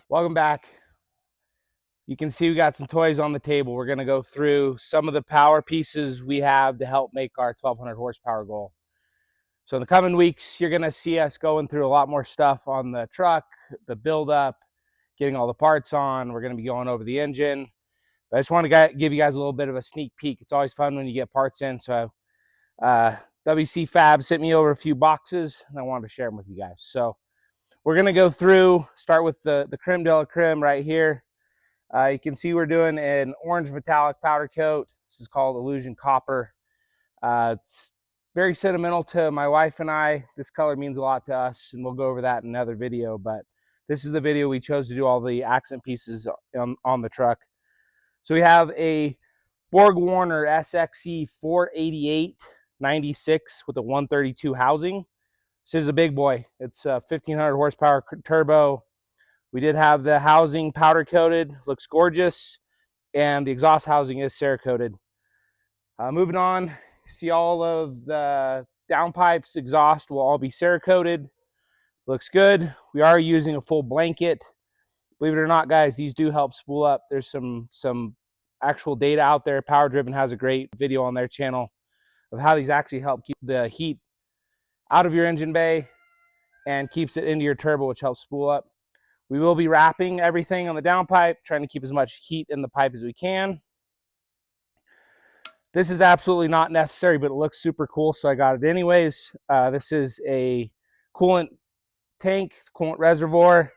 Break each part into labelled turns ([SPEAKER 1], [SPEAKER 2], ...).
[SPEAKER 1] Welcome back. You can see we got some toys on the table. We're going to go through some of the power pieces we have to help make our 1200 horsepower goal. So in the coming weeks, you're going to see us going through a lot more stuff on the truck, the buildup, getting all the parts on. We're going to be going over the engine. But I just want to give you guys a little bit of a sneak peek. It's always fun when you get parts in. So WCFab sent me over a few boxes, and I wanted to share them with you guys. So we're going to go through, start with the creme de la creme right here. You can see we're doing an orange metallic powder coat. This is called Illusion Copper. It's very sentimental to my wife and I. This color means a lot to us, and we'll go over that in another video. But this is the video we chose to do all the accent pieces on the truck. So we have a BorgWarner SXE 488/96 with a 132 housing. This is a big boy. It's a 1500 horsepower turbo. We did have the housing powder coated, looks gorgeous, and the exhaust housing is Cerakoted. Moving on, see all of the downpipes, exhaust will all be Cerakoted. Looks good. We are using a full blanket. Believe it or not, guys, these do help spool up. There's some actual data out there. Power Driven has a great video on their channel of how these actually help keep the heat out of your engine bay and keeps it into your turbo, which helps spool up. We will be wrapping everything on the downpipe, trying to keep as much heat in the pipe as we can. This is absolutely not necessary, but it looks super cool, so I got it anyways. This is a coolant tank, coolant reservoir.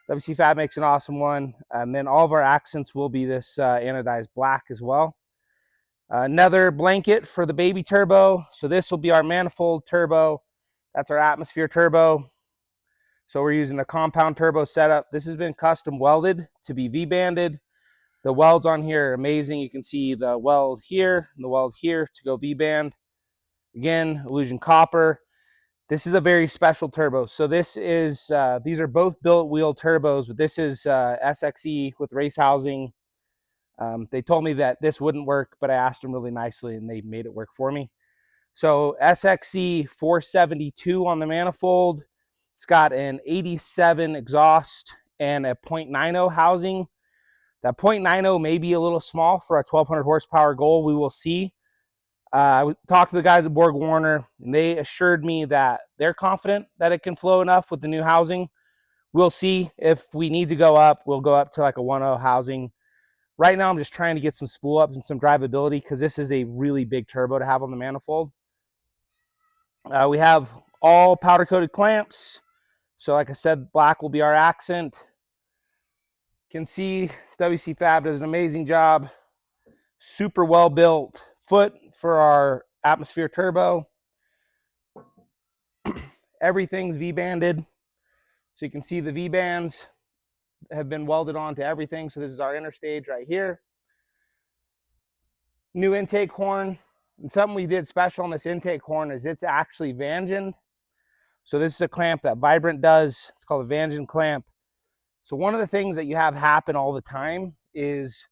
[SPEAKER 1] WCFab makes an awesome one. And then all of our accents will be this anodized black as well. Another blanket for the baby turbo. So this will be our manifold turbo. That's our atmosphere turbo. So we're using a compound turbo setup. This has been custom welded to be V-banded. The welds on here are amazing. You can see the weld here and the weld here to go V-band. Again, Illusion Copper. This is a very special turbo. So this is, these are both billet wheel turbos, but this is SXE with race housing. They told me that this wouldn't work, but I asked them really nicely and they made it work for me. So SXE 472 on the manifold. It's got an 87 exhaust and a 0.90 housing. That 0.90 may be a little small for a 1200 horsepower goal. We will see. I talked to the guys at BorgWarner, and they assured me that they're confident that it can flow enough with the new housing. We'll see. If we need to go up, we'll go up to like a 1.0 housing. Right now, I'm just trying to get some spool up and some drivability because this is a really big turbo to have on the manifold. We have all powder-coated clamps. So like I said, black will be our accent. You can see WCFab does an amazing job. Super well built foot for our atmosphere turbo. Everything's V-banded. So you can see the V-bands have been welded onto everything. So this is our inner stage right here. New intake horn. And something we did special on this intake horn is it's actually Vangeaned. So this is a clamp that Vibrant does. It's called a Vangeaned clamp. So one of the things that you have happen all the time is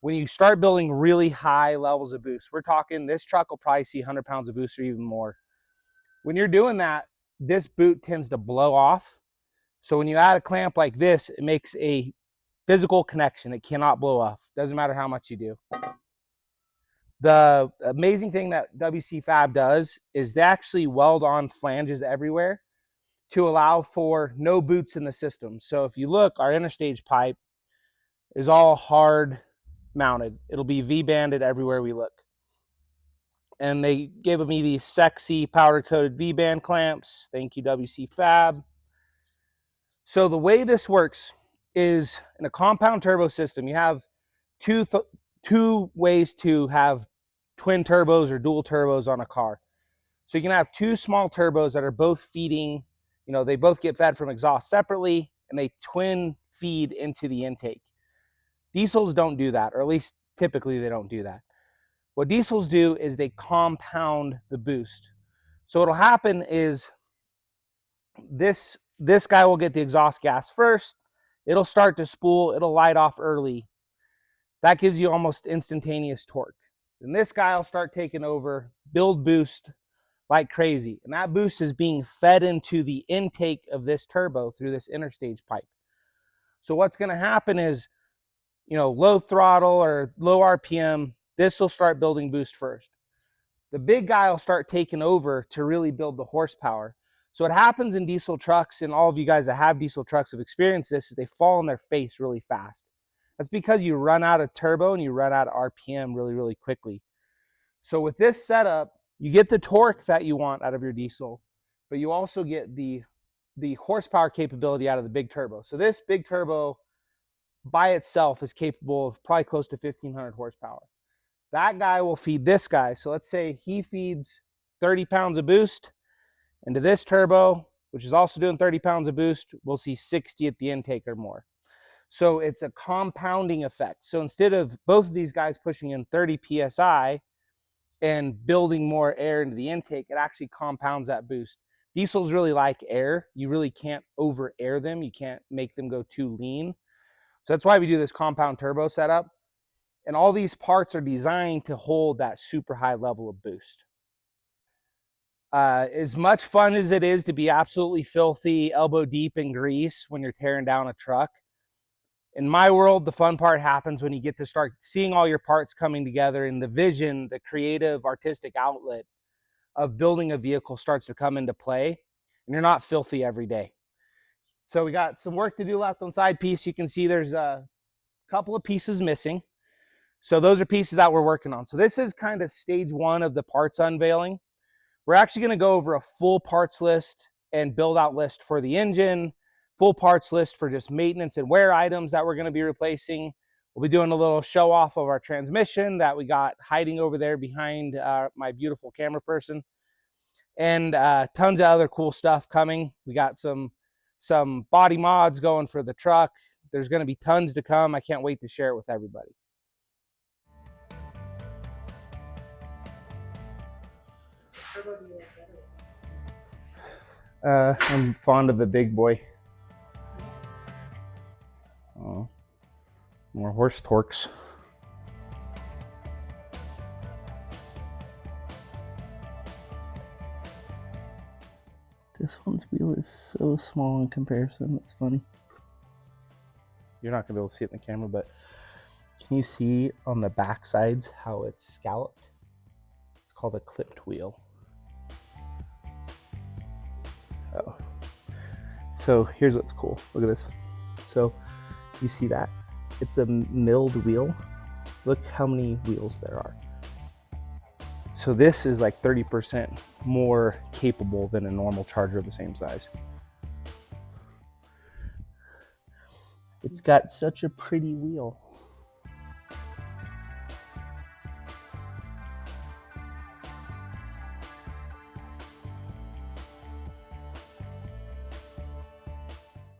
[SPEAKER 1] when you start building really high levels of boost, we're talking this truck will probably see 100 pounds of boost or even more. When you're doing that, this boot tends to blow off. So when you add a clamp like this, it makes a physical connection. It cannot blow off. Doesn't matter how much you do. The amazing thing that WCFab does is they actually weld on flanges everywhere to allow for no boots in the system. So if you look, our interstage pipe is all hard mounted. It'll be V-banded everywhere we look. And they gave me these sexy powder-coated V-band clamps. Thank you, WCFab. So the way this works is in a compound turbo system, you have two ways to have twin turbos or dual turbos on a car. So you can have two small turbos that are both feeding, you know, they both get fed from exhaust separately and they twin feed into the intake. Diesels don't do that, or at least typically they don't do that. What diesels do is they compound the boost. So what'll happen is this guy will get the exhaust gas first. It'll start to spool. It'll light off early. That gives you almost instantaneous torque. Then this guy will start taking over, build boost like crazy. And that boost is being fed into the intake of this turbo through this interstage pipe. So what's going to happen is, low throttle or low RPM, this will start building boost first. The big guy will start taking over to really build the horsepower. So what happens in diesel trucks, and all of you guys that have diesel trucks have experienced this, is they fall on their face really fast. That's because you run out of turbo and you run out of RPM really, really quickly. So with this setup, you get the torque that you want out of your diesel, but you also get the horsepower capability out of the big turbo. So this big turbo by itself is capable of probably close to 1,500 horsepower. That guy will feed this guy. So let's say he feeds 30 pounds of boost into this turbo, which is also doing 30 pounds of boost. We'll see 60 at the intake or more. So it's a compounding effect. So instead of both of these guys pushing in 30 PSI and building more air into the intake, it actually compounds that boost. Diesels really like air. You really can't over air them. You can't make them go too lean. So that's why we do this compound turbo setup. And all these parts are designed to hold that super high level of boost. As much fun as it is to be absolutely filthy, elbow deep in grease when you're tearing down a truck, in my world, the fun part happens when you get to start seeing all your parts coming together, and the vision, the creative, artistic outlet of building a vehicle starts to come into play, and you're not filthy every day. So we got some work to do left on side piece. You can see there's a couple of pieces missing. So those are pieces that we're working on. So this is kind of stage one of the parts unveiling. We're actually going to go over a full parts list and build out list for the engine, full parts list for just maintenance and wear items that we're going to be replacing. We'll be doing a little show off of our transmission that we got hiding over there behind my beautiful camera person, and tons of other cool stuff coming. We got some body mods going for the truck. There's going to be tons to come. I can't wait to share it with everybody. I'm fond of a big boy. Oh, more horse torques. This one's wheel is so small in comparison. It's funny. You're not gonna be able to see it in the camera, but can you see on the back sides how it's scalloped? It's called a clipped wheel. Oh, so here's what's cool. Look at this. So you see that? It's a milled wheel. Look how many wheels there are. So this is like 30% more capable than a normal Charger of the same size. It's got such a pretty wheel.